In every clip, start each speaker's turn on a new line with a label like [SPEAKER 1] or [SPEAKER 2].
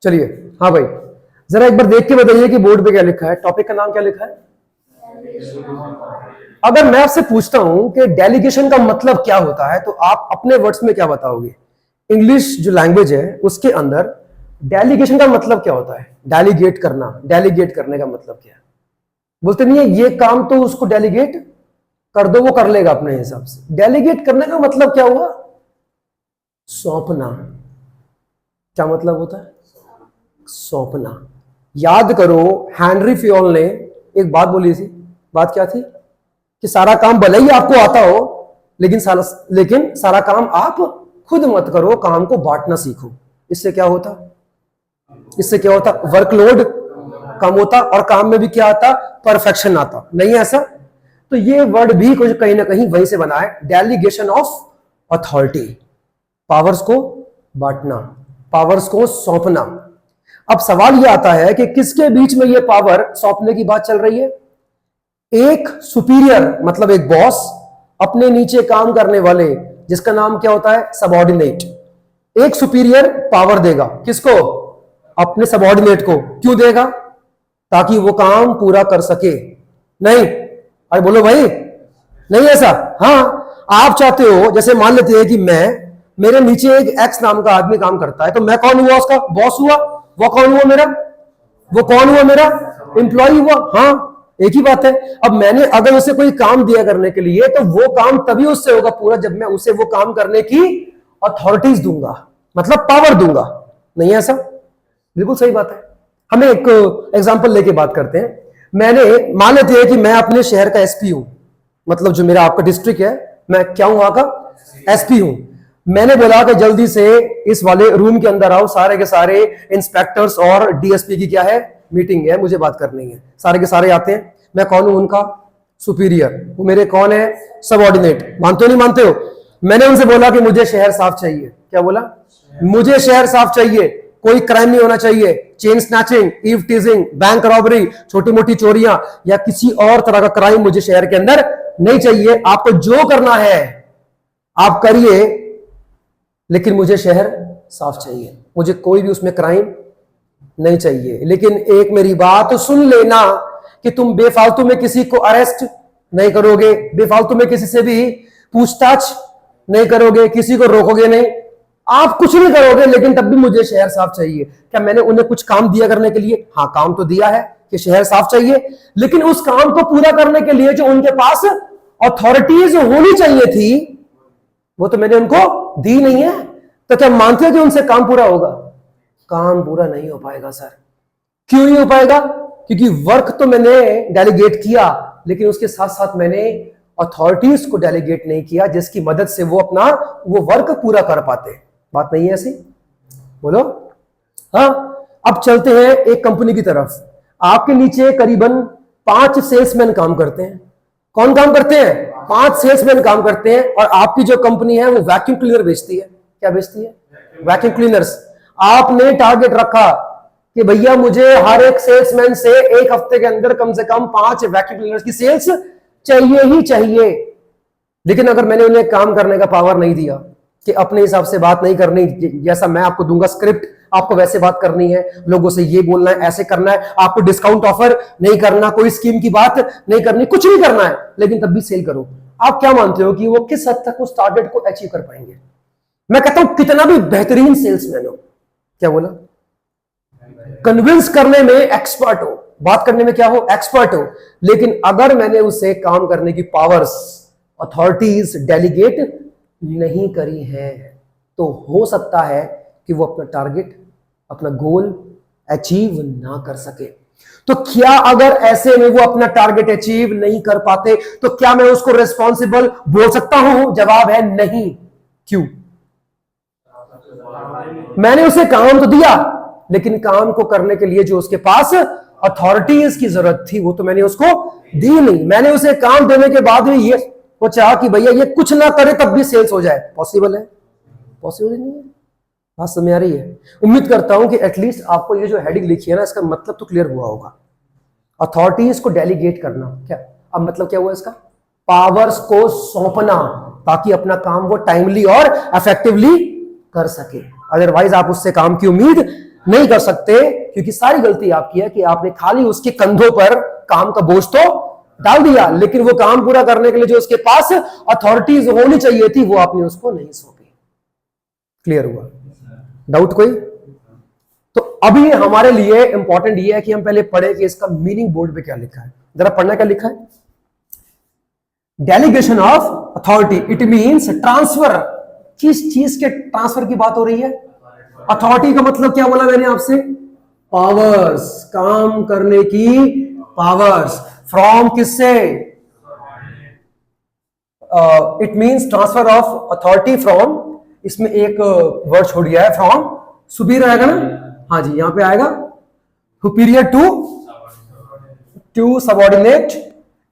[SPEAKER 1] चलिए, हाँ भाई, जरा एक बार देख के बताइए कि बोर्ड पे क्या लिखा है, टॉपिक का नाम क्या लिखा है। अगर मैं आपसे पूछता हूं कि डेलीगेशन का मतलब क्या होता है, तो आप अपने वर्ड्स में क्या बताओगे। इंग्लिश जो लैंग्वेज है उसके अंदर डेलीगेशन का मतलब क्या होता है। डेलीगेट करना, डेलीगेट करने का मतलब क्या है। बोलते नहीं है ये काम तो उसको डेलीगेट कर दो, वो कर लेगा अपने हिसाब से। डेलीगेट करने का मतलब क्या हुआ, सौंपना। क्या मतलब होता है, सौंपना। याद करो, हेनरी फ्योल ने एक बात बोली थी। बात क्या थी कि सारा काम भले ही आपको आता हो, लेकिन सारा काम आप खुद मत करो, काम को बांटना सीखो। इससे क्या होता, वर्कलोड कम होता और काम में भी क्या आता, परफेक्शन आता। नहीं ऐसा, तो ये वर्ड भी कुछ कहीं ना कहीं वहीं से बना है, डेलीगेशन ऑफ अथॉरिटी। पावर्स को बांटना, पावर्स को सौंपना। अब सवाल यह आता है कि किसके बीच में यह पावर सौंपने की बात चल रही है। एक सुपीरियर मतलब एक बॉस अपने नीचे काम करने वाले, जिसका नाम क्या होता है, सबऑर्डिनेट। एक सुपीरियर पावर देगा किसको, अपने सबऑर्डिनेट को। क्यों देगा, ताकि वो काम पूरा कर सके। नहीं, अरे बोलो भाई, नहीं ऐसा। हाँ, आप चाहते हो, जैसे मान लेते हैं कि मेरे नीचे एक एक्स नाम का आदमी काम करता है, तो मैं कौन हुआ, उसका बॉस हुआ। वो कौन हुआ मेरा, एम्प्लॉय हुआ। हाँ, एक ही बात है। अब मैंने अगर उसे कोई काम दिया करने के लिए, तो वो काम तभी उससे होगा पूरा जब मैं उसे वो काम करने की अथॉरिटीज दूंगा, मतलब पावर दूंगा। नहीं ऐसा, बिल्कुल सही बात है। हमें एक एग्जांपल लेके बात करते हैं। मैंने मान लेते हैं कि मैं अपने शहर का एसपी हूं, मतलब जो मेरा आपका डिस्ट्रिक्ट है, मैं क्या हूं, वहां का एसपी हूं। मैंने बोला कि जल्दी से इस वाले रूम के अंदर आओ, सारे के सारे इंस्पेक्टर्स और डीएसपी की क्या है, मीटिंग है, मुझे बात करनी है। सारे के सारे आते हैं। मैं कौन हूं, उनका सुपीरियर। वो मेरे कौन है, सबऑर्डिनेट। मानते हो नहीं मानते हो। मैंने उनसे बोला कि मुझे शहर साफ चाहिए। क्या बोला, मुझे शहर साफ चाहिए, कोई क्राइम नहीं होना चाहिए, chain snatching, eve teasing, bank robbery, छोटी मोटी चोरियां या किसी और तरह का क्राइम मुझे शहर के अंदर नहीं चाहिए। आपको जो करना है आप करिए, लेकिन मुझे शहर साफ चाहिए, मुझे कोई भी उसमें क्राइम नहीं चाहिए। लेकिन एक मेरी बात सुन लेना कि तुम बेफालतू में किसी को अरेस्ट नहीं करोगे, बेफालतू में किसी से भी पूछताछ नहीं करोगे, किसी को रोकोगे नहीं, आप कुछ नहीं करोगे, लेकिन तब भी मुझे शहर साफ चाहिए। क्या मैंने उन्हें कुछ काम दिया करने के लिए? हाँ, काम तो दिया है कि शहर साफ चाहिए, लेकिन उस काम को पूरा करने के लिए जो उनके पास अथॉरिटीज होनी चाहिए थी, वो तो मैंने उनको दी नहीं है। तो क्या मानते हो कि उनसे काम पूरा होगा? काम पूरा नहीं हो पाएगा सर। क्यों नहीं हो पाएगा? क्योंकि वर्क तो मैंने डेलीगेट किया, लेकिन उसके साथ साथ मैंने अथॉरिटीज को डेलीगेट नहीं किया, जिसकी मदद से वो अपना वो वर्क पूरा कर पाते। बात नहीं है ऐसी, बोलो। हाँ, अब चलते हैं एक कंपनी की तरफ। आपके नीचे करीबन 5 सेल्समैन काम करते हैं। कौन काम करते हैं? 5 सेल्समैन काम करते हैं। और आपकी जो कंपनी है वो वैक्यूम क्लीनर बेचती है। क्या बेचती है? Vacuum cleaners. आपने टारगेट रखा कि भैया मुझे हर एक सेल्समैन से एक हफ्ते के अंदर कम से कम 5 वैक्यूम क्लीनर्स की सेल्स चाहिए ही चाहिए। लेकिन अगर मैंने उन्हें काम करने का पावर नहीं दिया कि अपने हिसाब से बात नहीं करनी, जैसा मैं आपको दूंगा स्क्रिप्ट, आपको वैसे बात करनी है, लोगों से ये बोलना है, ऐसे करना है, आपको डिस्काउंट ऑफर नहीं करना, कोई स्कीम की बात नहीं करनी, कुछ नहीं करना है, लेकिन तब भी सेल करो। आप क्या मानते हो कि वो किस हद तक उस टारगेट को अचीव कर पाएंगे? मैं कहता हूं कितना भी बेहतरीन सेल्समैन हो, क्या बोला, कन्विंस करने में एक्सपर्ट हो, बात करने में क्या हो, एक्सपर्ट हो, लेकिन अगर मैंने उसे काम करने की पावर्स, अथॉरिटीज डेलीगेट नहीं करी है, तो हो सकता है कि वो अपना टारगेट, अपना गोल अचीव ना कर सके। तो क्या अगर ऐसे में वो अपना टारगेट अचीव नहीं कर पाते, तो क्या मैं उसको रिस्पॉन्सिबल बोल सकता हूं? जवाब है नहीं। क्यों? मैंने उसे काम तो दिया, लेकिन काम को करने के लिए जो उसके पास अथॉरिटीज की जरूरत थी, वो तो मैंने उसको दी नहीं। मैंने उसे काम देने के बाद भी ये वो चाहा कि भैया ये कुछ ना करे तब भी सेल्स हो जाए। पॉसिबल है? पॉसिबल नहीं है। बात समझ आ रही है? उम्मीद करता हूं कि एटलीस्ट आपको ये जो हेडिंग लिखी है ना, इसका मतलब तो क्लियर हुआ होगा। अथॉरिटीज को डेलीगेट करना, क्या अब मतलब क्या हुआ इसका? पावर्स को सौंपना, ताकि अपना काम वो टाइमली और इफेक्टिवली कर सके। अदरवाइज आप उससे काम की उम्मीद नहीं कर सकते, क्योंकि सारी गलती आपकी है कि आपने खाली उसके कंधों पर काम का बोझ तो डाल दिया, लेकिन वो काम पूरा करने के लिए जो उसके पास अथॉरिटीज होनी चाहिए थी वो आपने उसको नहीं सौंपी। क्लियर हुआ? डाउट कोई? तो अभी हमारे लिए इंपॉर्टेंट ये है कि हम पहले पढ़े कि इसका मीनिंग बोर्ड पे क्या लिखा है। जरा पढ़ना क्या लिखा है। Delegation of authority, it means transfer. किस चीज के ट्रांसफर की बात हो रही है? अथॉरिटी का मतलब क्या बोला मैंने आपसे? पावर्स, काम करने की पावर्स। फ्रॉम किससे? It means transfer of authority from, इसमें एक वर्ड छोड़ गया है, फ्रॉम सुपीरियर आएगा ना? हाँ जी, यहां पे आएगा superior to subordinate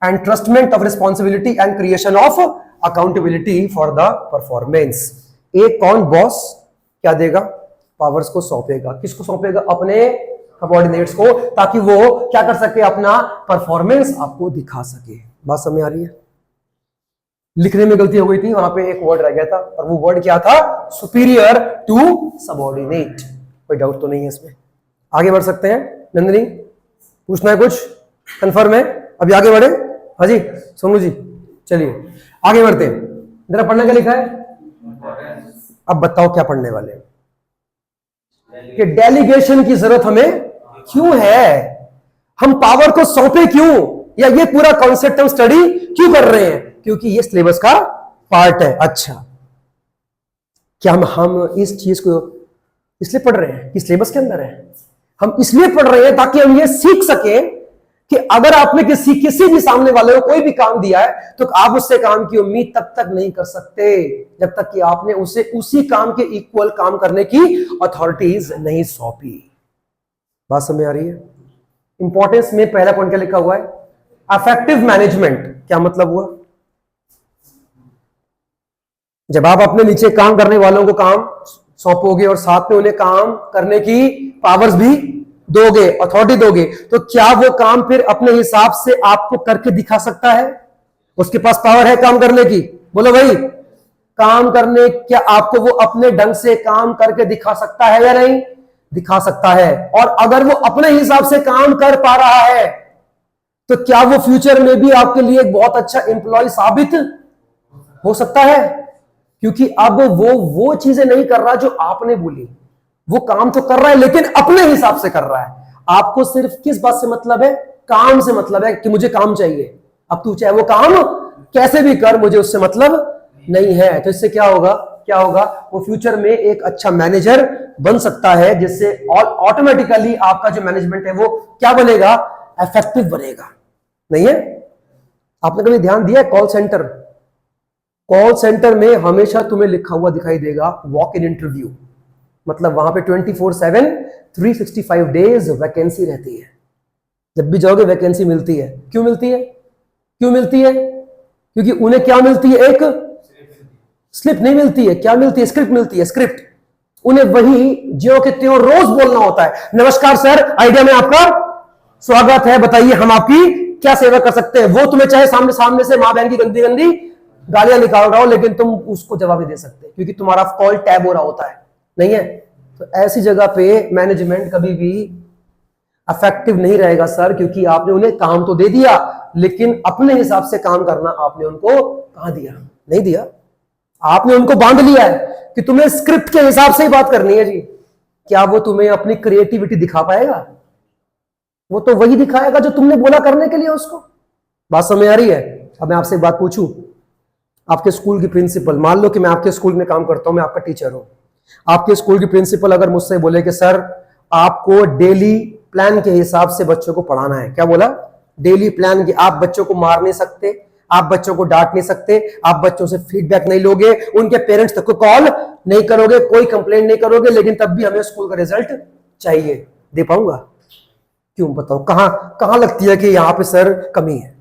[SPEAKER 1] and entrustment of responsibility and creation of accountability for the performance. एक कौन बॉस क्या देगा? पावर्स को सौंपेगा। किसको सौंपेगा? अपने सबऑर्डिनेट्स को, ताकि वो क्या कर सके? अपना परफॉर्मेंस आपको दिखा सके। बात समझ आ रही है? लिखने में गलती हो गई थी, वहां पे एक वर्ड रह गया था, और वो वर्ड क्या था? Superior to subordinate. कोई डाउट तो नहीं है इसमें? आगे बढ़ सकते हैं। नंदिनी, पूछना है कुछ? कंफर्म है? अभी आगे बढ़े? हाँ जी सोनू जी, चलिए आगे बढ़ते हैं। जरा पढ़ना क्या लिखा है। अब बताओ क्या पढ़ने वाले हैं? कि डेलीगेशन की जरूरत हमें क्यों है, हम पावर को सौंपे क्यों, या ये पूरा कॉन्सेप्ट हम स्टडी क्यों कर रहे हैं? क्योंकि ये सिलेबस का पार्ट है। अच्छा, क्या हम इस चीज को इसलिए पढ़ रहे हैं कि सिलेबस के अंदर है? हम इसलिए पढ़ रहे हैं ताकि हम ये सीख सकें कि अगर आपने किसी भी सामने वाले को कोई भी काम दिया है तो आप उससे काम की उम्मीद तब तक नहीं कर सकते जब तक कि आपने उसे उसी काम के इक्वल काम करने की अथॉरिटीज नहीं सौंपी। बात समझ आ रही है? इंपॉर्टेंस में पहला पॉइंट क्या लिखा हुआ है? Affective management. क्या मतलब हुआ? जब आप अपने नीचे काम करने वालों को काम सौंपोगे और साथ में उन्हें काम करने की पावर्स भी दोगे, अथॉरिटी दोगे, तो क्या वो काम फिर अपने हिसाब से आपको करके दिखा सकता है? उसके पास पावर है काम करने की? बोलो भाई, काम करने, क्या आपको वो अपने ढंग से काम करके दिखा सकता है या नहीं? दिखा सकता है। और अगर वो अपने हिसाब से काम कर पा रहा है तो क्या वो फ्यूचर में भी आपके लिए एक बहुत अच्छा एम्प्लॉय साबित हो सकता है? क्योंकि अब वो चीजें नहीं कर रहा जो आपने बोली। वो काम तो कर रहा है लेकिन अपने हिसाब से कर रहा है। आपको सिर्फ किस बात से मतलब है? काम से मतलब है कि मुझे काम चाहिए। अब तू चाहे वो काम कैसे भी कर, मुझे उससे मतलब नहीं है। तो इससे क्या होगा? क्या होगा? वो फ्यूचर में एक अच्छा मैनेजर बन सकता है, जिससे ऑटोमेटिकली आपका जो मैनेजमेंट है वो क्या बनेगा? इफेक्टिव बनेगा। नहीं है? आपने कभी ध्यान दिया? कॉल सेंटर में हमेशा तुम्हें लिखा हुआ दिखाई देगा वॉक इन इंटरव्यू। मतलब वहां पे 24/7 365 डेज वैकेंसी रहती है। जब भी जाओगे वैकेंसी मिलती है। क्यों मिलती है? क्यों मिलती है? क्योंकि उन्हें क्या मिलती है? एक स्लिप नहीं मिलती है। क्या मिलती है? स्क्रिप्ट मिलती है। स्क्रिप्ट उन्हें वही ज्यों के त्यों रोज बोलना होता है। नमस्कार सर, आइडिया में आपका स्वागत है, बताइए हम आपकी क्या सेवा कर सकते हैं। वो तुम्हें चाहे सामने से मां बहन की गंदी गंदी गालियां निकाल रहा हो, लेकिन तुम उसको जवाब नहीं दे सकते क्योंकि तुम्हारा कॉल टैब हो रहा होता है। नहीं है? तो ऐसी जगह पे मैनेजमेंट कभी भी इफेक्टिव नहीं रहेगा सर, क्योंकि आपने उन्हें काम तो दे दिया लेकिन अपने हिसाब से काम करना आपने उनको कहां दिया? नहीं दिया। आपने उनको बांध लिया है कि तुम्हें स्क्रिप्ट के हिसाब से ही बात करनी है जी। क्या वो तुम्हें अपनी क्रिएटिविटी दिखा पाएगा? वो तो वही दिखाएगा जो तुमने बोला करने के लिए उसको। बात समझ आ रही है? अब मैं आपसे एक बात पूछूं, आपके स्कूल की प्रिंसिपल, मान लो कि मैं आपके स्कूल में काम करता हूं, मैं आपका टीचर हूं। आपके स्कूल की प्रिंसिपल अगर मुझसे बोले कि सर आपको डेली प्लान के हिसाब से बच्चों को पढ़ाना है। क्या बोला? डेली प्लान की। आप बच्चों को मार नहीं सकते, आप बच्चों को डांट नहीं सकते, आप बच्चों से फीडबैक नहीं लोगे, उनके पेरेंट्स तक को कॉल नहीं करोगे, कोई कंप्लेंट नहीं करोगे, लेकिन तब भी हमें स्कूल का रिजल्ट चाहिए। दे पाऊंगा? क्यों? बताओ कहां लगती है कि यहां पे सर कमी है?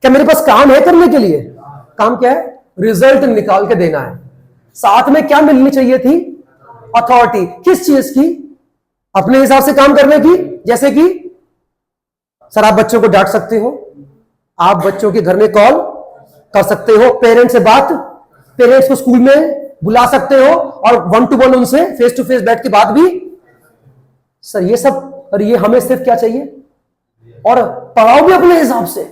[SPEAKER 1] क्या मेरे पास काम है करने के लिए? काम क्या है? रिजल्ट निकाल के देना है। साथ में क्या मिलनी चाहिए थी? अथॉरिटी। किस चीज की? अपने हिसाब से काम करने की। जैसे कि सर आप बच्चों को डांट सकते हो, आप बच्चों के घर में कॉल कर सकते हो, पेरेंट्स से बात, पेरेंट्स को स्कूल में बुला सकते हो और 1-to-1 उनसे फेस टू फेस बैठ के बात भी। सर ये सब, और ये हमें सिर्फ क्या चाहिए, और पढ़ाओ भी अपने हिसाब से।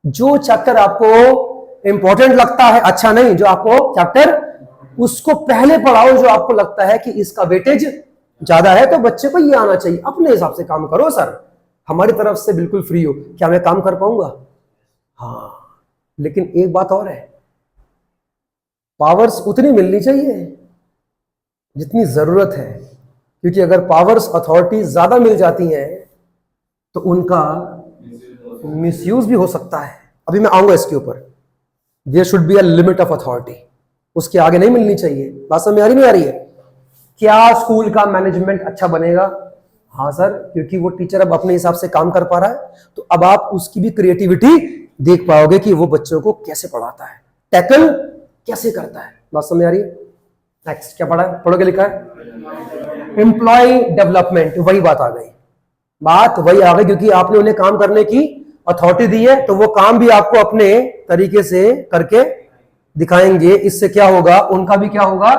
[SPEAKER 1] जो चैप्टर आपको इंपॉर्टेंट लगता है, अच्छा नहीं, जो आपको चैप्टर उसको पहले पढ़ाओ, जो आपको लगता है कि इसका वेटेज ज्यादा है तो बच्चे को ये आना चाहिए। अपने हिसाब से काम करो सर, हमारी तरफ से बिल्कुल फ्री हो। क्या मैं काम कर पाऊंगा? हाँ, लेकिन एक बात और है, पावर्स उतनी मिलनी चाहिए जितनी जरूरत है, क्योंकि अगर पावर्स अथॉरिटी ज्यादा मिल जाती हैं तो उनका मिसयूज भी हो सकता है। अभी मैं आऊंगा इसके ऊपर। There should be a limit of authority, उसके आगे नहीं मिलनी चाहिए। बात समझ में आ रही नहीं आ रही है? क्या स्कूल का मैनेजमेंट अच्छा बनेगा? हाँ सर, क्योंकि वो टीचर अब अपने हिसाब से काम कर पा रहा है, तो अब आप उसकी भी क्रिएटिविटी देख पाओगे कि वो बच्चों को कैसे पढ़ाता है, टैकल कैसे करता है। बात समझ आ रही है? नेक्स्ट क्या पढ़ा है, पढ़ो क्या लिखा है? Employ development. वही बात आ गई, बात वही आ गई, क्योंकि आपने उन्हें काम करने की अथॉरिटी दी है तो वो काम भी आपको अपने तरीके से करके दिखाएंगे। इससे क्या होगा, उनका भी क्या होगा,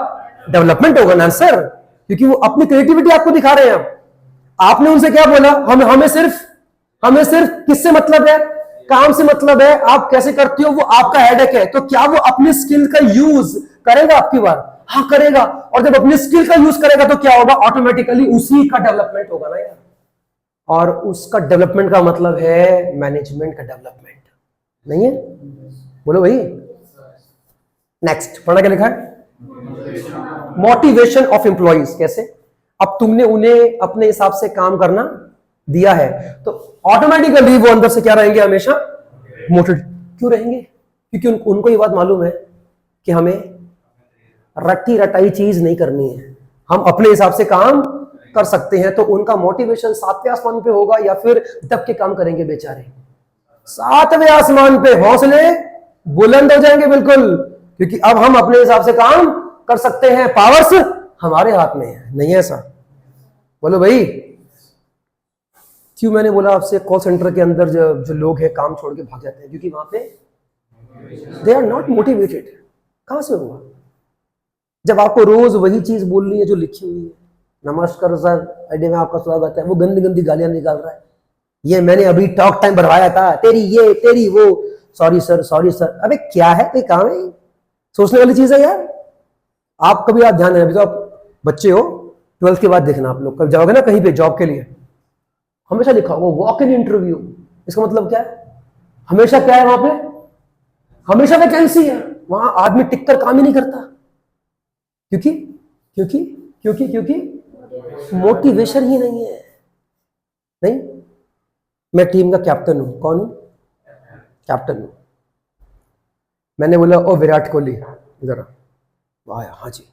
[SPEAKER 1] डेवलपमेंट होगा ना सर, क्योंकि वो अपनी क्रिएटिविटी आपको दिखा रहे हैं। आपने उनसे क्या बोला, हमें सिर्फ किससे मतलब है, काम से मतलब है। आप कैसे करते हो वो आपका हेडेक है, तो क्या वो अपनी स्किल का यूज करेगा आपकी बार? हाँ करेगा। और जब अपनी स्किल का यूज करेगा तो क्या होगा, ऑटोमेटिकली उसी का डेवलपमेंट होगा ना यार। और उसका डेवलपमेंट का मतलब है मैनेजमेंट का डेवलपमेंट, नहीं है? बोलो भाई। नेक्स्ट पढ़ना क्या लिखा है? Motivation of employees. कैसे? अब तुमने उन्हें अपने हिसाब से काम करना दिया है तो ऑटोमेटिकली वो अंदर से क्या रहेंगे, हमेशा मोटिवेटेड। क्यों रहेंगे? क्योंकि उनको ये बात मालूम है कि हमें रट्टी रटाई चीज नहीं करनी है, हम अपने हिसाब से काम कर सकते हैं। तो उनका मोटिवेशन 7वें आसमान पे होगा, या फिर दब के काम करेंगे बेचारे। 7वें आसमान पे हौसले बुलंद हो जाएंगे बिल्कुल, क्योंकि अब हम अपने हिसाब से काम कर सकते हैं, पावर्स हमारे हाथ में है। नहीं है ऐसा? बोलो भाई। क्यों मैंने बोला आपसे कॉल सेंटर के अंदर जो लोग हैं काम छोड़ के भाग जाते हैं, क्योंकि वहां पे दे आर नॉट मोटिवेटेड। कहां से हुआ? जब आपको रोज वही चीज बोलनी है जो लिखी हुई है, नमस्कार सर, अड्डे में आपका स्वागत है, वो गंदी गंदी गालियां निकाल रहा है, ये मैंने अभी टॉक टाइम भरवाया था, तेरी ये तेरी वो, सॉरी सर। अबे क्या है, कोई काम है? सोचने वाली चीज है यार। आप कभी आप ध्यान है, अभी तो आप बच्चे हो, 12th के बाद देखना, आप लोग कभी जाओगे ना कहीं पे जॉब के लिए, हमेशा लिखा होगा वॉक इन इंटरव्यू। इसका मतलब क्या है? हमेशा क्या है वहां पे? हमेशा वैकेंसी है, वहां आदमी टिक कर काम ही नहीं करता। क्योंकि क्योंकि क्योंकि क्योंकि मोटिवेशन ही नहीं है। नहीं, मैं टीम का कैप्टन हूं। कौन हूं? कैप्टन हूं। मैंने बोला ओ विराट कोहली इधर आया, हाँ जी।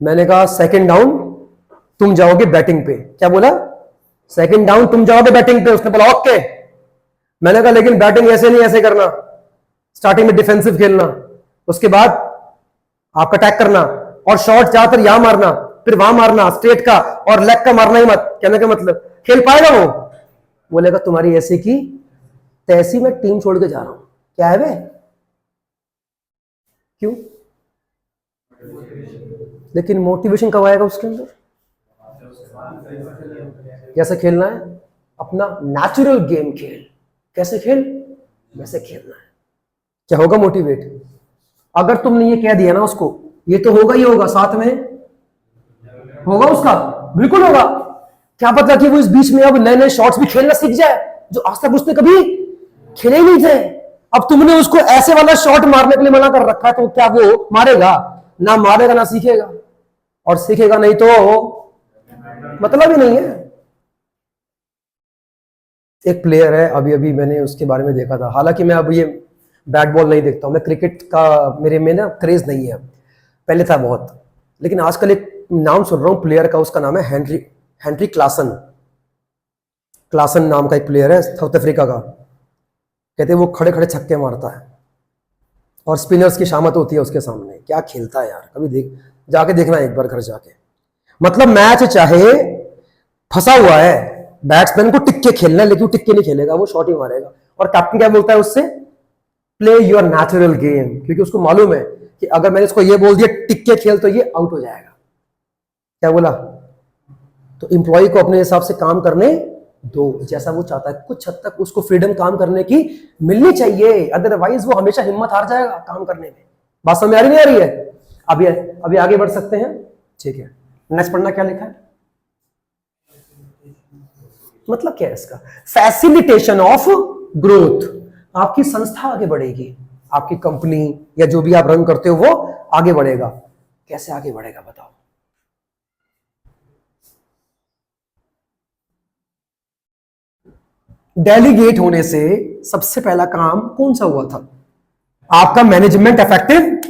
[SPEAKER 1] मैंने कहा सेकंड डाउन तुम जाओगे बैटिंग पे। क्या बोला? सेकंड डाउन तुम जाओगे बैटिंग पे। उसने बोला ओके। मैंने कहा लेकिन बैटिंग ऐसे नहीं, ऐसे करना, स्टार्टिंग में डिफेंसिव खेलना, उसके बाद आपका अटैक करना, और शॉट ज्यादातर यहां मारना, फिर वहां मारना स्ट्रेट का, और लेग का मारना ही मत। कहने का मतलब खेल पाएगा वो? बोलेगा तुम्हारी ऐसी की तैसी, मैं टीम छोड़ के जा रहा हूं। क्या है वे? क्यों? लेकिन मोटिवेशन कब आएगा उसके अंदर? कैसे खेलना है अपना नेचुरल गेम खेल। कैसे खेल? वैसे खेलना है। क्या होगा? मोटिवेट। अगर तुमने ये कह दिया ना उसको, ये तो होगा ही होगा, साथ में होगा उसका, बिल्कुल होगा। क्या पता कि वो इस बीच में अब नए नए शॉट्स भी खेलना सीख जाए जो आज तक उसने कभी खेले ही नहीं थे। अब तुमने उसको ऐसे वाला शॉट मारने के लिए मना कर रखा है, तो क्या वो मारेगा? ना मारेगा ना सीखेगा, और सीखेगा नहीं तो मतलब ही नहीं है। एक प्लेयर है, अभी अभी मैंने उसके बारे में देखा था, हालांकि मैं अब ये बैट बॉल नहीं देखता हूं, मैं क्रिकेट का मेरे में ना क्रेज नहीं है, पहले था बहुत, लेकिन आजकल एक नाम सुन रहा हूं प्लेयर का, उसका नाम है हेनरी क्लासन नाम का एक प्लेयर है साउथ अफ्रीका का। कहते हैं वो खड़े खड़े छक्के मारता है और स्पिनर्स की शामत होती है उसके सामने। क्या खेलता है यार, कभी जाके देखना एक बार घर जाके। मतलब मैच चाहे फंसा हुआ है, बैट्समैन को टिक के खेलना है, लेकिन वो टिक के नहीं खेलेगा, वो शॉट ही मारेगा। और कैप्टन क्या बोलता है उससे? प्ले योर नेचुरल गेम, क्योंकि उसको मालूम है कि अगर मैंने इसको ये बोल दिया टिक के खेल तो ये आउट हो जाएगा। क्या बोला? तो एम्प्लॉय को अपने हिसाब से काम करने दो, जैसा वो चाहता है। कुछ हद तक उसको फ्रीडम काम करने की मिलनी चाहिए, अदरवाइज वो हमेशा हिम्मत हार जाएगा काम करने में। बात समझ आ रही नहीं आ रही है? अभी आगे बढ़ सकते हैं, ठीक है। नेक्स्ट पढ़ना, क्या लिखा है? मतलब क्या है इसका? Facilitation of growth. आपकी संस्था आगे बढ़ेगी, आपकी कंपनी या जो भी आप रन करते हो वो आगे बढ़ेगा। कैसे आगे बढ़ेगा बताओ? डेलीगेट होने से सबसे पहला काम कौन सा हुआ था? आपका मैनेजमेंट इफेक्टिव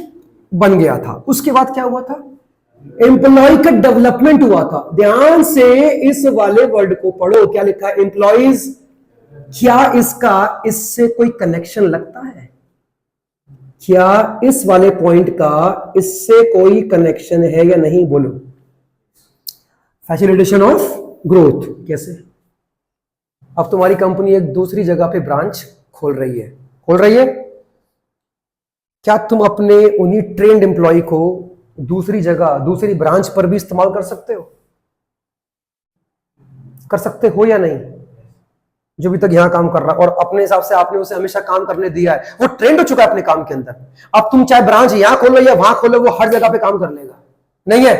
[SPEAKER 1] बन गया था। उसके बाद क्या हुआ था? एम्प्लॉय का डेवलपमेंट हुआ था। ध्यान से इस वाले वर्ड को पढ़ो, क्या लिखा है? एम्प्लॉयज। क्या इसका इससे कोई कनेक्शन लगता है? क्या इस वाले पॉइंट का इससे कोई कनेक्शन है या नहीं? बोलो। फैसिलिटेशन ऑफ ग्रोथ कैसे? अब तुम्हारी कंपनी एक दूसरी जगह पे ब्रांच खोल रही है। क्या तुम अपने उन्हीं ट्रेंड एम्प्लॉय को दूसरी जगह, दूसरी ब्रांच पर भी इस्तेमाल कर सकते हो? कर सकते हो या नहीं? जो भी तक यहां काम कर रहा है और अपने हिसाब से आपने उसे हमेशा काम करने दिया है, वो ट्रेंड हो चुका है अपने काम के अंदर। अब तुम चाहे ब्रांच यहां खोलो या वहां खोलो, वो हर जगह पे काम कर लेगा, नहीं है?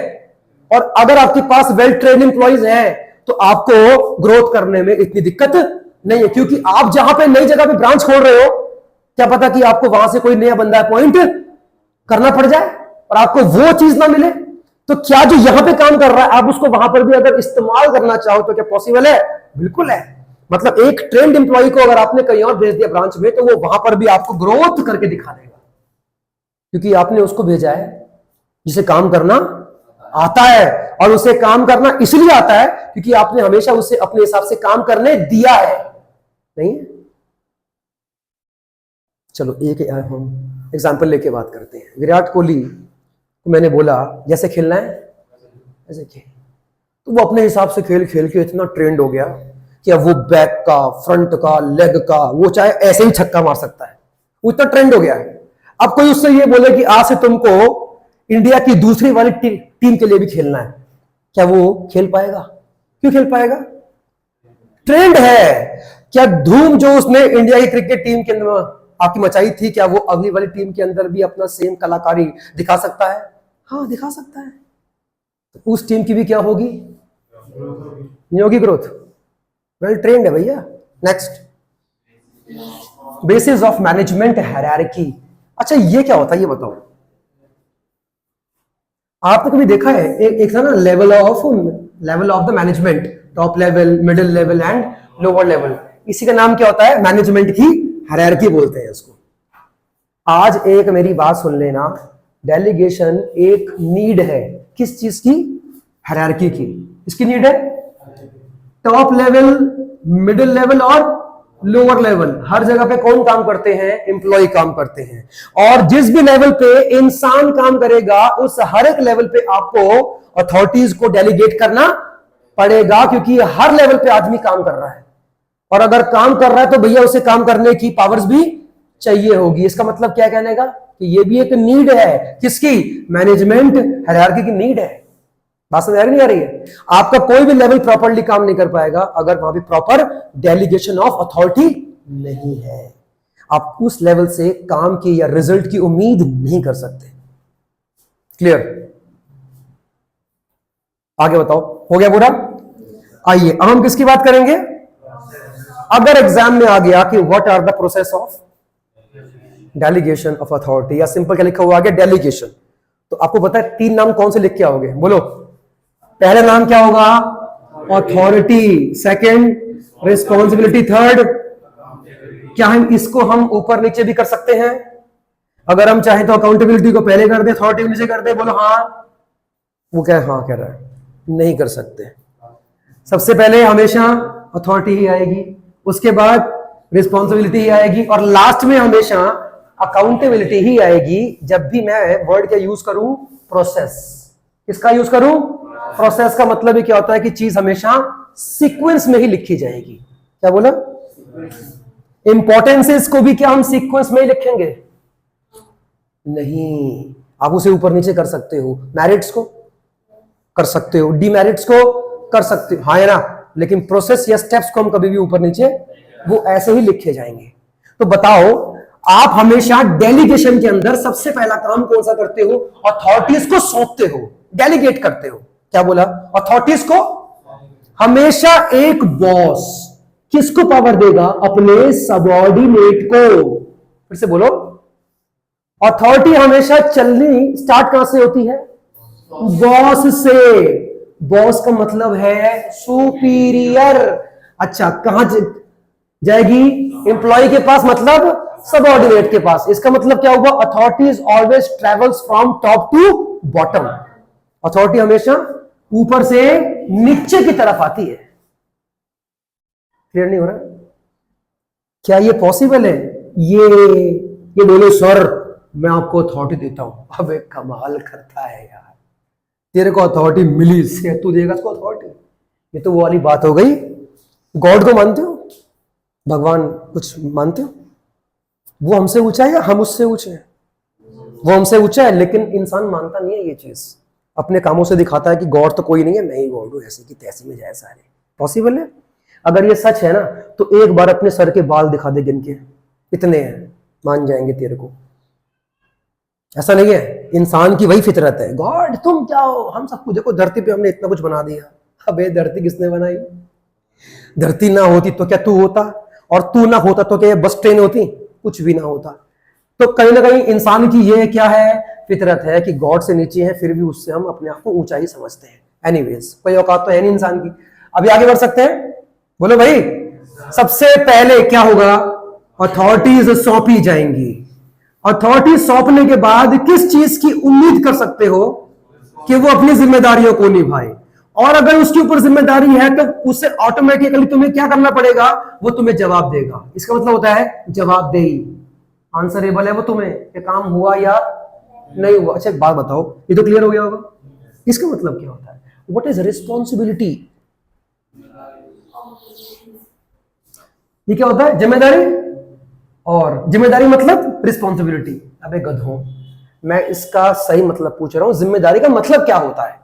[SPEAKER 1] और अगर आपके पास वेल ट्रेंड एम्प्लॉइज है तो आपको ग्रोथ करने में इतनी दिक्कत नहीं है, क्योंकि आप जहां पे नई जगह पे ब्रांच खोल रहे हो, क्या पता कि आपको वहां से कोई नया बंदा अपॉइंट करना पड़ जाए और आपको वो चीज ना मिले। तो क्या जो यहां पे काम कर रहा है आप उसको वहां पर भी अगर इस्तेमाल करना चाहो तो क्या पॉसिबल है? बिल्कुल है। मतलब एक ट्रेंड एम्प्लॉय को अगर आपने कहीं और भेज दिया ब्रांच में, तो वो वहां पर भी आपको ग्रोथ करके दिखा देगा, क्योंकि आपने उसको भेजा है जिसे काम करना आता है। और उसे काम करना इसलिए आता है क्योंकि आपने हमेशा उसे अपने हिसाब से काम करने दिया है, नहीं? चलो एक हम एग्जाम्पल लेके बात करते हैं। विराट कोहली को मैंने बोला जैसे खेलना है ऐसे खेल, तो वो अपने हिसाब से खेल खेल के इतना ट्रेंड हो गया कि अब वो बैक का, फ्रंट का, लेग का, वो चाहे ऐसे ही छक्का मार सकता है, वो इतना ट्रेंड हो गया है। अब कोई उससे ये बोले कि आज से तुमको इंडिया की दूसरी वाली टीम के लिए भी खेलना है, क्या वो खेल पाएगा? क्यों खेल पाएगा? ट्रेंड है। क्या धूम जो उसने इंडिया की क्रिकेट टीम के अंदर आपकी मचाई थी, क्या वो अगली वाली टीम के अंदर भी अपना सेम कलाकारी दिखा सकता है? हाँ, दिखा सकता है। तो उस टीम की भी क्या होगी? नहीं होगी ग्रोथ। वेल ट्रेंड है भैया। Next, basis of management hierarchy. अच्छा, ये क्या होता है ये बताओ। आपने कभी देखा है एक था ना, level of the management, top level, middle level and lower level. इसी का नाम क्या होता है? मैनेजमेंट की हायरार्की बोलते हैं इसको। आज एक मेरी बात सुन लेना, डेलीगेशन एक नीड है। किस चीज की? हायरार्की की। इसकी नीड है टॉप लेवल, मिडिल लेवल और लोअर लेवल। हर जगह पे कौन काम करते हैं? एम्प्लॉय काम करते हैं। और जिस भी लेवल पे इंसान काम करेगा, उस हर एक लेवल पे आपको अथॉरिटीज को डेलीगेट करना पड़ेगा, क्योंकि हर लेवल पे आदमी काम कर रहा है। और अगर काम कर रहा है तो भैया उसे काम करने की पावर्स भी चाहिए होगी। इसका मतलब क्या कहने का? कि ये भी एक नीड है। किसकी? मैनेजमेंट हायरार्की की नीड है। बात समझ नहीं आ रही है? आपका कोई भी लेवल प्रॉपरली काम नहीं कर पाएगा अगर वहां भी प्रॉपर डेलीगेशन ऑफ अथॉरिटी नहीं है। आप उस लेवल से काम की या रिजल्ट की उम्मीद नहीं कर सकते। क्लियर? आगे बताओ, हो गया पूरा? आइए अब हम किसकी बात करेंगे? अगर एग्जाम में आ गया कि what are the process of delegation of authority, या सिंपल क्या लिखा हुआ आ गया? डेलीगेशन। तो आपको पता है 3 नाम कौन से लिख के आओगे? बोलो। पहला नाम क्या होगा? अथॉरिटी। Second, responsibility. थर्ड, क्या हम ऊपर नीचे भी कर सकते हैं? अगर हम चाहें तो अकाउंटेबिलिटी को पहले कर दे, अथॉरिटी नीचे कर दे। बोलो हाँ। वो क्या हाँ कह रहा है? नहीं कर सकते। सबसे पहले हमेशा अथॉरिटी ही आएगी, उसके बाद रिस्पॉन्सिबिलिटी ही आएगी, और लास्ट में हमेशा अकाउंटेबिलिटी ही आएगी। जब भी मैं वर्ड क्या यूज करूं? प्रोसेस। किसका यूज करूं? प्रोसेस का मतलब क्या होता है कि चीज हमेशा सीक्वेंस में ही लिखी जाएगी। क्या बोला? इंपॉर्टेंसेस को भी क्या हम सीक्वेंस में ही लिखेंगे? नहीं, आप उसे ऊपर नीचे कर सकते हो, मेरिट्स को कर सकते हो, डीमेरिट्स को कर सकते हो, हाँ है ना, लेकिन प्रोसेस या स्टेप्स को हम कभी भी ऊपर नीचे वो ऐसे ही लिखे जाएंगे। तो बताओ, आप हमेशा डेलीगेशन के अंदर सबसे पहला काम कौन सा करते हो? अथॉरिटीज को सौंपते हो, डेलीगेट करते हो। क्या बोला? अथॉरिटीज को। हमेशा एक बॉस किसको पावर देगा? अपने सबऑर्डिनेट को। फिर से बोलो, अथॉरिटी हमेशा चलनी स्टार्ट कहां से होती है? बॉस से। बॉस का मतलब है सुपीरियर। अच्छा, कहां जाएगी? एम्प्लॉय के पास, मतलब सबऑर्डिनेट के पास। इसका मतलब क्या हुआ? Authority is always travels from top to bottom. Authority हमेशा ऊपर से नीचे की तरफ आती है। क्लियर नहीं हो रहा? क्या ये पॉसिबल है? ये बोलो सर मैं आपको अथॉरिटी देता हूं। अबे कमाल करता है यार, तेरे को अथॉरिटी मिली से तू देगा उसको अथॉरिटी? ये तो वो वाली बात हो गई। गॉड को मानते हो? भगवान कुछ मानते हो? वो हमसे ऊंचा है या हम उससे ऊंचे हैं? वो हमसे ऊंचा है, लेकिन इंसान मानता नहीं है ये चीज। अपने कामों से दिखाता है कि गॉड तो कोई नहीं है, मैं ही गॉड हूं, ऐसी की तैसी में जाए सारे। पॉसिबल है? अगर ये सच है ना, तो एक बार अपने सर के बाल दिखा दे गिन के, इतने हैं, मान जाएंगे तेरे को। ऐसा नहीं है, इंसान की वही फितरत है। गॉड तुम क्या हो? हम सब कुछ, देखो धरती पे हमने इतना कुछ बना दिया। अबे धरती किसने बनाई? धरती ना होती तो क्या तू होता? और तू ना होता तो क्या ये बस ट्रेन होती? कुछ भी ना होता। तो कहीं ना कहीं इंसान की ये क्या है? फितरत है कि गॉड से नीचे है, फिर भी उससे हम अपने आप को ऊंचा ही समझते हैं। एनीवेज, कोई औकात तो है नहीं इंसान की। अभी आगे बढ़ सकते हैं? बोलो भाई। सबसे पहले क्या होगा? अथॉरिटीज सौंपी जाएंगी। अथॉरिटी सौंपने के बाद किस चीज की उम्मीद कर सकते हो? कि वो अपनी जिम्मेदारियों को निभाए। और अगर उसके ऊपर जिम्मेदारी है तो उसे ऑटोमेटिकली तुम्हें क्या करना पड़ेगा? वो तुम्हें जवाब देगा। इसका मतलब होता है जवाबदेही। आंसरेबल है वो तुम्हें कि काम हुआ या नहीं हुआ। अच्छा एक बात बताओ, ये तो क्लियर हो गया होगा। इसका मतलब क्या होता है? What is responsibility? ये क्या होता है? जिम्मेदारी। और जिम्मेदारी मतलब रिस्पॉन्सिबिलिटी। अबे गधों, मैं इसका सही मतलब पूछ रहा हूं। जिम्मेदारी का मतलब क्या होता है?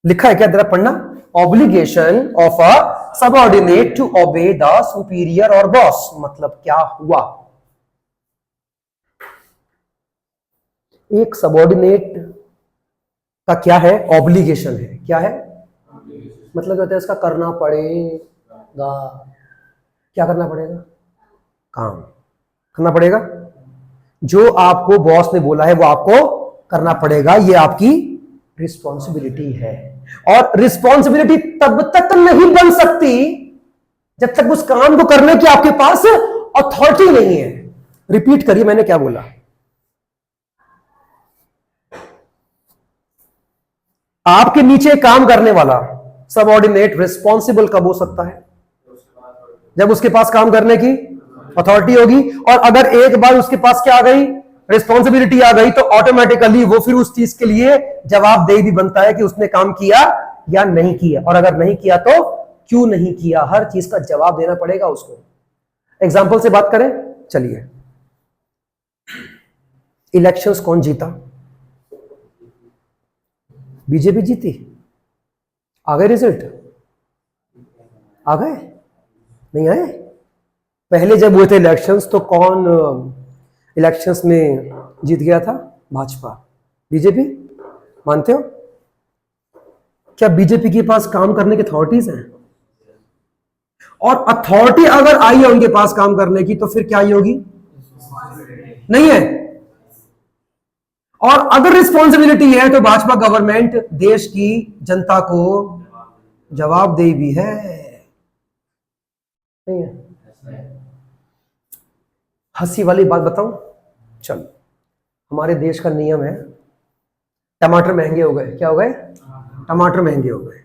[SPEAKER 1] लिखा है क्या? जरा पढ़ना। Obligation of a subordinate to obey the superior और बॉस। मतलब क्या हुआ? एक सबऑर्डिनेट का क्या है? ऑब्लिगेशन है। क्या है? मतलब क्या होता है? इसका करना पड़ेगा। क्या करना पड़ेगा? काम करना पड़ेगा। जो आपको बॉस ने बोला है वो आपको करना पड़ेगा। ये आपकी रिस्पॉन्सिबिलिटी है। और रिस्पॉन्सिबिलिटी तब तक नहीं बन सकती जब तक उस काम को करने की आपके पास अथॉरिटी नहीं है। रिपीट करिए, मैंने क्या बोला? आपके नीचे काम करने वाला सबऑर्डिनेट रिस्पॉन्सिबल कब हो सकता है? जब उसके पास काम करने की अथॉरिटी होगी। और अगर एक बार उसके पास क्या आ गई? रिस्पॉन्सिबिलिटी आ गई, तो ऑटोमेटिकली वो फिर उस चीज के लिए जवाबदेही भी बनता है कि उसने काम किया या नहीं किया। और अगर नहीं किया तो क्यों नहीं किया, हर चीज का जवाब देना पड़ेगा उसको। एग्जाम्पल से बात करें, चलिए। इलेक्शंस कौन जीता? बीजेपी जीती। आ गए रिजल्ट? आ गए? नहीं आए? पहले जब हुए थे इलेक्शंस तो कौन इलेक्शंस में जीत गया था? भाजपा। बीजेपी मानते हो? क्या बीजेपी के पास काम करने की अथॉरिटीज हैं? और अथॉरिटी अगर आई है उनके पास काम करने की, तो फिर क्या आई होगी? नहीं है। और अगर रिस्पॉन्सिबिलिटी है तो भाजपा गवर्नमेंट देश की जनता को जवाबदेही भी है। नहीं है? हंसी वाली बात बताऊं? चलो, हमारे देश का नियम है, टमाटर महंगे हो गए। क्या हो गए? टमाटर महंगे हो गए।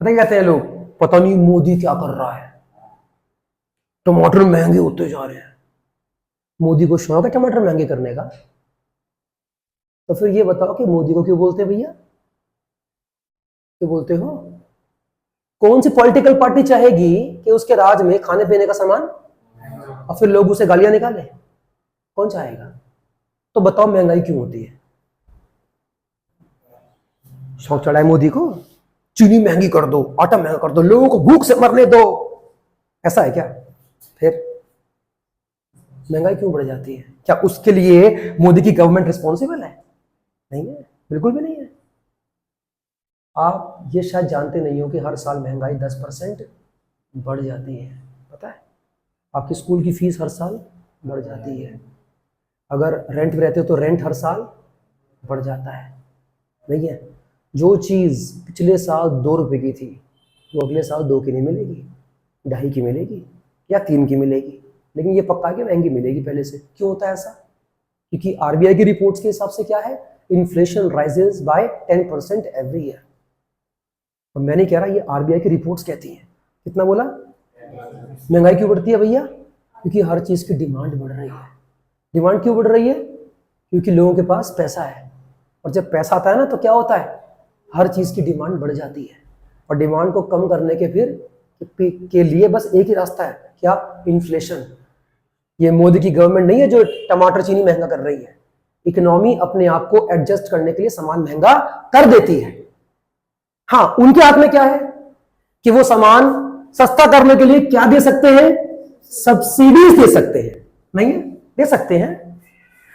[SPEAKER 1] पता क्या कहते हैं लोग? पता नहीं मोदी क्या कर रहा है, टमाटर महंगे होते जा रहे हैं। मोदी को शौक है टमाटर महंगे करने का? तो फिर ये बताओ कि मोदी को क्यों बोलते हैं भैया? क्यों बोलते हो? कौन सी पॉलिटिकल पार्टी चाहेगी कि उसके राज में खाने पीने का सामान और फिर लोग उसे गालियां निकाले? कौन चाहेगा? तो बताओ महंगाई क्यों होती है? शौक चढ़ा है मोदी को, चीनी महंगी कर दो, आटा महंगा कर दो, लोगों को भूख से मरने दो, ऐसा है क्या? फिर महंगाई क्यों बढ़ जाती है? क्या उसके लिए मोदी की गवर्नमेंट रिस्पॉन्सिबल है? नहीं है, बिल्कुल भी नहीं है। आप ये शायद जानते नहीं हो कि हर साल महंगाई 10% बढ़ जाती है, पता है? आपकी स्कूल की फीस हर साल बढ़ जाती है। अगर रेंट में रहते हो तो रेंट हर साल बढ़ जाता है, नहीं है? जो चीज़ पिछले साल 2 रुपए की थी वो अगले साल 2 की नहीं मिलेगी, 2.5 की मिलेगी या 3 की मिलेगी, लेकिन ये पक्का कि महंगी मिलेगी पहले से। क्यों होता है ऐसा? क्योंकि आरबीआई की रिपोर्ट्स के हिसाब से क्या है, inflation rises by 10% every year. और मैं नहीं कह रहा, ये आरबीआई की रिपोर्ट्स कहती हैं। कितना बोला? महंगाई क्यों बढ़ती है भैया? क्योंकि हर चीज की डिमांड बढ़ रही है। डिमांड क्यों बढ़ रही है? क्योंकि लोगों के पास पैसा है, और जब पैसा आता है ना तो क्या होता है, हर चीज की डिमांड बढ़ जाती है। और डिमांड को कम करने के लिए बस एक ही रास्ता है, क्या? इन्फ्लेशन। ये मोदी की गवर्नमेंट नहीं है जो टमाटर चीनी महंगा कर रही है। इकोनॉमी अपने आप को एडजस्ट करने के लिए सामान महंगा कर देती है। हाँ, उनके हाथ में क्या है कि वो सामान सस्ता करने के लिए क्या दे सकते हैं? सब्सिडीज दे सकते हैं, नहीं है? दे सकते हैं,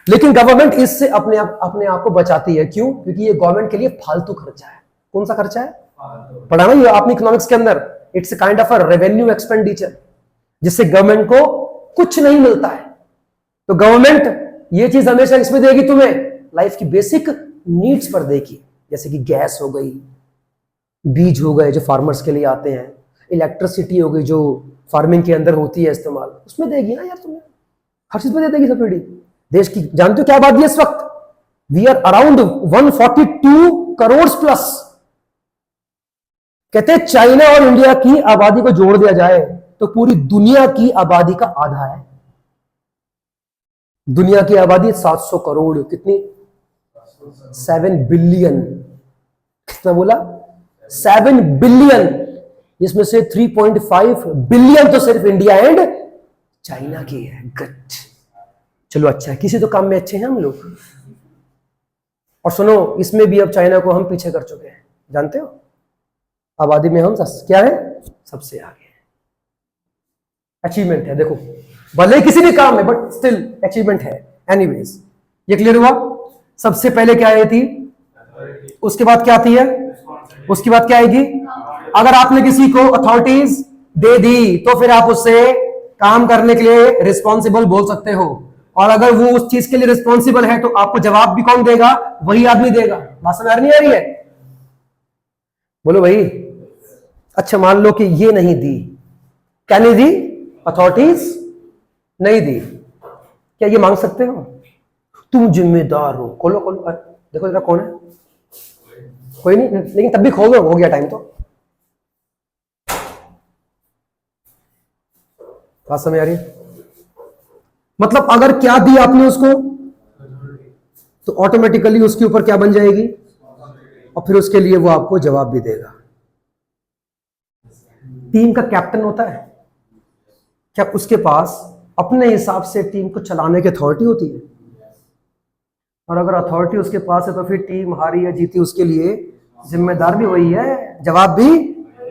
[SPEAKER 1] लेकिन गवर्नमेंट इससे अपने आप को बचाती है। क्यों? क्योंकि ये गवर्नमेंट के लिए फालतू खर्चा है। कौन सा खर्चा है? पढ़ा ना ये आपने इकोनॉमिक्स के अंदर, it's kind of a revenue expenditure, जिससे गवर्नमेंट को कुछ नहीं मिलता है। तो गवर्नमेंट ये चीज हमेशा इसमें देगी तुम्हें, लाइफ की बेसिक नीड्स पर देगी, जैसे कि गैस हो गई, बीज हो गए जो फार्मर्स के लिए आते हैं, इलेक्ट्रिसिटी हो गई जो फार्मिंग के अंदर होती है इस्तेमाल, उसमें देगी ना यार तुम्हें, हर चीज में दे देगी सब्सिडी। देश की जानते हो क्या आबादी है इस वक्त? We are around 142 crore plus. कहते हैं चाइना और इंडिया की आबादी को जोड़ दिया जाए तो पूरी दुनिया की आबादी का आधा है। दुनिया की आबादी 700 करोड़, कितनी? 7 बिलियन। कितना बोला? 7 बिलियन, जिसमें से 3.5 बिलियन तो सिर्फ इंडिया एंड चाइना की है। गट, चलो अच्छा है, किसी तो काम में अच्छे हैं हम लोग। और सुनो, इसमें भी अब चाइना को हम पीछे कर चुके हैं, जानते हो? आबादी में हम क्या है? सबसे आगे। अचीवमेंट है, देखो, भले किसी भी काम में, बट स्टिल अचीवमेंट है। एनीवेज, ये क्लियर हुआ? सबसे पहले क्या आई थी, उसके बाद क्या आती है, उसके बाद क्या आएगी? अगर आपने किसी को अथॉरिटीज दे दी तो फिर आप उससे काम करने के लिए रिस्पॉन्सिबल बोल सकते हो, और अगर वो उस चीज के लिए रिस्पॉन्सिबल है तो आपको जवाब भी कौन देगा? वही आदमी देगा। बात समझ नहीं आ रही है? बोलो भाई। अच्छा, मान लो कि ये नहीं दी, क्या नहीं दी? अथॉरिटीज नहीं दी, क्या ये मांग सकते हो? तुम जिम्मेदार हो, खोलो खोलो, देखो जरा कौन है? कोई नहीं, लेकिन तब भी खोल दो, हो गया टाइम तो। बात समझ आ रही? मतलब अगर क्या दी आपने उसको तो ऑटोमेटिकली उसके ऊपर क्या बन जाएगी, और फिर उसके लिए वो आपको जवाब भी देगा। टीम का कैप्टन होता है, क्या उसके पास अपने हिसाब से टीम को चलाने की अथॉरिटी होती है? और अगर अथॉरिटी उसके पास है तो फिर टीम हारी या जीती उसके लिए जिम्मेदार भी वही है, जवाब भी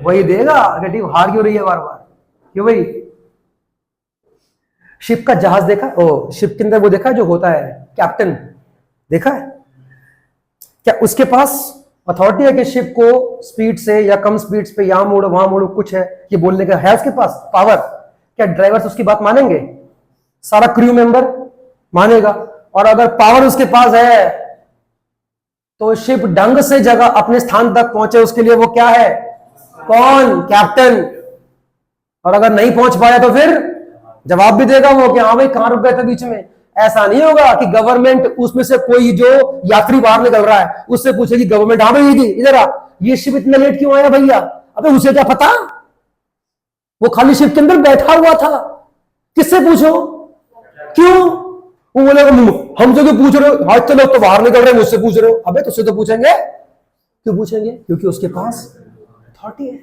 [SPEAKER 1] वही देगा। अगर टीम हार क्यों रही है बार बार? क्यों भाई? शिप का जहाज देखा? शिप के अंदर वो देखा जो होता है कैप्टन, देखा है? क्या उसके पास अथॉरिटी है कि शिप को स्पीड से या कम स्पीड पे यहां मोड़ो वहां मोड़ो, कुछ है ये बोलने का? है उसके पास पावर? क्या ड्राइवर्स उसकी बात मानेंगे? सारा क्रू मेंबर मानेगा? और अगर पावर उसके पास है तो शिप ढंग से जगह अपने स्थान तक पहुंचे, उसके लिए वो क्या है? कौन? कैप्टन। और अगर नहीं पहुंच पाया तो फिर जवाब भी देगा वो कि हाँ भाई कहां रुक गए थे बीच में। ऐसा नहीं होगा कि गवर्नमेंट उसमें से कोई जो यात्री बाहर निकल रहा है उससे पूछेगी गवर्नमेंट, हाँ भाई इधर आ, ये शिप इतना लेट क्यों आया भैया? अबे उसे क्या पता, वो खाली शिप के अंदर बैठा हुआ था, किससे पूछो? क्यों? वो बोलेगा हमसे क्यों पूछ रहे हो, आज तो लोग तो बाहर निकल रहे हैं मुझसे पूछ रहे हो। अबे तुझसे तो पूछेंगे। क्यों पूछेंगे? क्योंकि उसके पास अथॉरिटी है।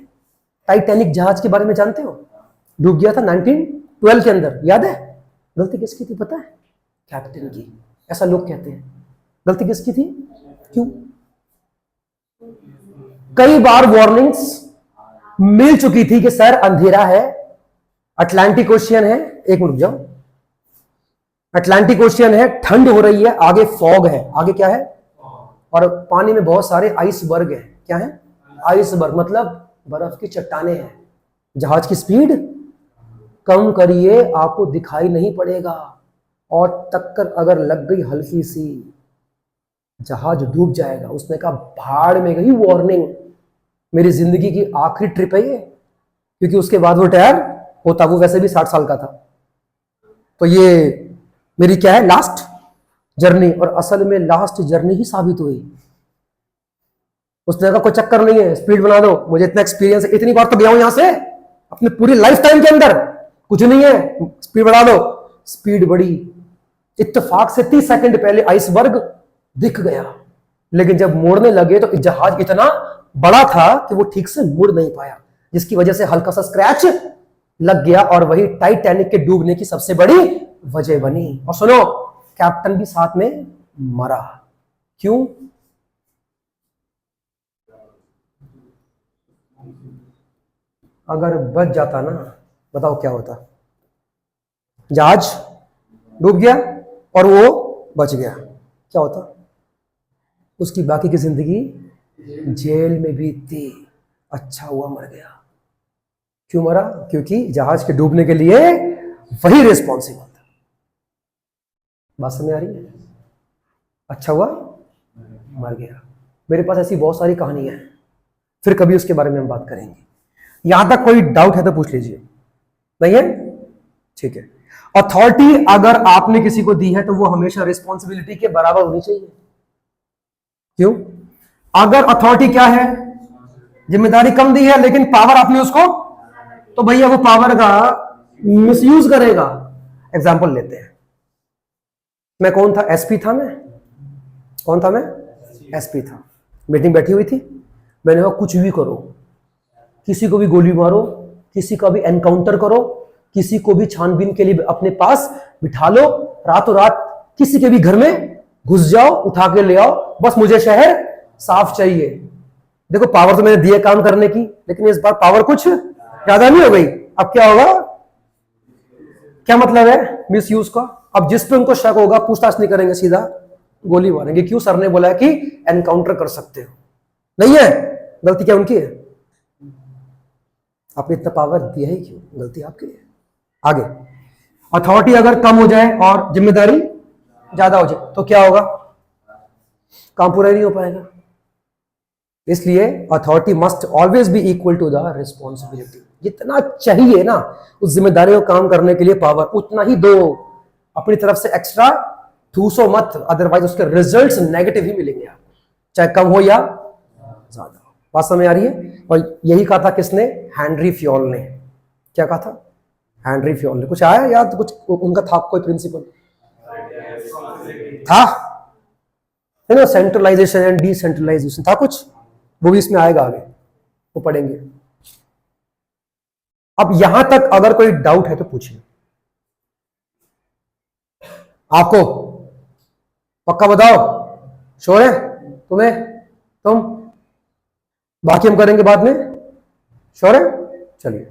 [SPEAKER 1] टाइटैनिक जहाज के बारे में जानते हो? डूब गया था 1912 के अंदर, याद है? गलती किसकी थी पता है? कैप्टन की। ऐसा लोग कहते हैं। गलती किसकी थी? क्यों? कई बार वार्निंग्स मिल चुकी थी कि सर अंधेरा है, अटलांटिक ओशियन है, एक मिनट जाओ, अटलांटिक ओशियन है, ठंड हो रही है, आगे फॉग है, आगे क्या है, और पानी में बहुत सारे आइसबर्ग है। क्या है? आइसबर्ग, मतलब बर्फ की चट्टाने हैं। जहाज की स्पीड कम करिए, आपको दिखाई नहीं पड़ेगा, और टक्कर अगर लग गई हल्की सी, जहाज डूब जाएगा। उसने कहा भाड़ में गई वार्निंग, मेरी जिंदगी की आखिरी ट्रिप है ये, क्योंकि उसके बाद वो टायर होता, वो वैसे भी 60 साल का था, तो ये मेरी क्या है, लास्ट जर्नी। और असल में लास्ट जर्नी ही साबित हुई। उसने कहा कोई चक्कर नहीं है, स्पीड बना दो, मुझे इतना एक्सपीरियंस है, इतनी बार तो गया हूं यहां से अपने पूरी लाइफ टाइम के अंदर, कुछ नहीं है, स्पीड बढ़ा दो। स्पीड बढ़ी, इत्तेफाक से 30 सेकंड पहले आइसबर्ग दिख गया, लेकिन जब मोड़ने लगे तो जहाज इतना बड़ा था कि वो ठीक से मुड़ नहीं पाया, जिसकी वजह से हल्का सा स्क्रैच लग गया, और वही टाइटैनिक के डूबने की सबसे बड़ी वजह बनी। और सुनो, कैप्टन भी साथ में मरा। क्यों? अगर बच जाता ना, बताओ क्या होता? जहाज डूब गया और वो बच गया, क्या होता? उसकी बाकी की जिंदगी जेल में बीतती। अच्छा हुआ मर गया। क्यों मरा? क्योंकि जहाज के डूबने के लिए वही रिस्पॉन्सिबल था। बात समझ आ रही है? अच्छा हुआ मर गया। मेरे पास ऐसी बहुत सारी कहानियां हैं, फिर कभी उसके बारे में हम बात करेंगे। यहां तक कोई डाउट है तो पूछ लीजिए। नहीं है? ठीक है। अथॉरिटी अगर आपने किसी को दी है तो वो हमेशा रिस्पॉन्सिबिलिटी के बराबर होनी चाहिए। क्यों? अगर अथॉरिटी क्या है, जिम्मेदारी कम दी है, लेकिन पावर आपने उसको, तो भैया वो पावर का मिसयूज करेगा। एग्जांपल लेते हैं, मैं कौन था? एसपी था मैं। कौन था मैं? एसपी था। मीटिंग बैठी हुई थी, मैंने कहा कुछ भी करो, किसी को भी गोली मारो, किसी का भी एनकाउंटर करो, किसी को भी छानबीन के लिए अपने पास बिठा लो, रातों रात किसी के भी घर में घुस जाओ, उठा के ले आओ, बस मुझे शहर साफ चाहिए। देखो पावर तो मैंने दिया काम करने की, लेकिन इस बार पावर कुछ ज्यादा नहीं हो गई। अब क्या होगा? क्या मतलब है मिस यूज का? अब जिस पे उनको शक होगा पूछताछ नहीं करेंगे, सीधा गोली मारेंगे। क्यों? सर ने बोला है कि एनकाउंटर कर सकते हो। नहीं है? गलती क्या उनकी है? आपने इतना पावर दिया ही क्यों? गलती आपकी है। आगे, अथॉरिटी अगर कम हो जाए और जिम्मेदारी ज्यादा हो जाए तो क्या होगा? काम पूरा ही नहीं हो पाएगा। इसलिए authority must always be equal to the responsibility. जितना चाहिए ना उस जिम्मेदारी को काम करने के लिए पावर, उतना ही दो। अपनी तरफ से एक्स्ट्रा ठूसो मत, अदरवाइज उसके रिजल्ट्स नेगेटिव ही मिलेंगे आपको, चाहे कम हो या ज्यादा। बात समझ आ रही है? और यही कहा था किसने? हेनरी फ्योल ने। क्या कहा था? हेनरी फ्योल ने। कुछ आया याद? कुछ उनका था कोई प्रिंसिपल था, है ना? सेंट्रलाइजेशन एंड डिसेंट्रलाइजेशन था कुछ, वो भी इसमें आएगा आगे, वो पढ़ेंगे। अब यहां तक अगर कोई डाउट है तो पूछिए। आपको पक्का बताओ? श्योर है तुम्हें? तुम? बाकी हम करेंगे बाद में। श्योर है? चलिए।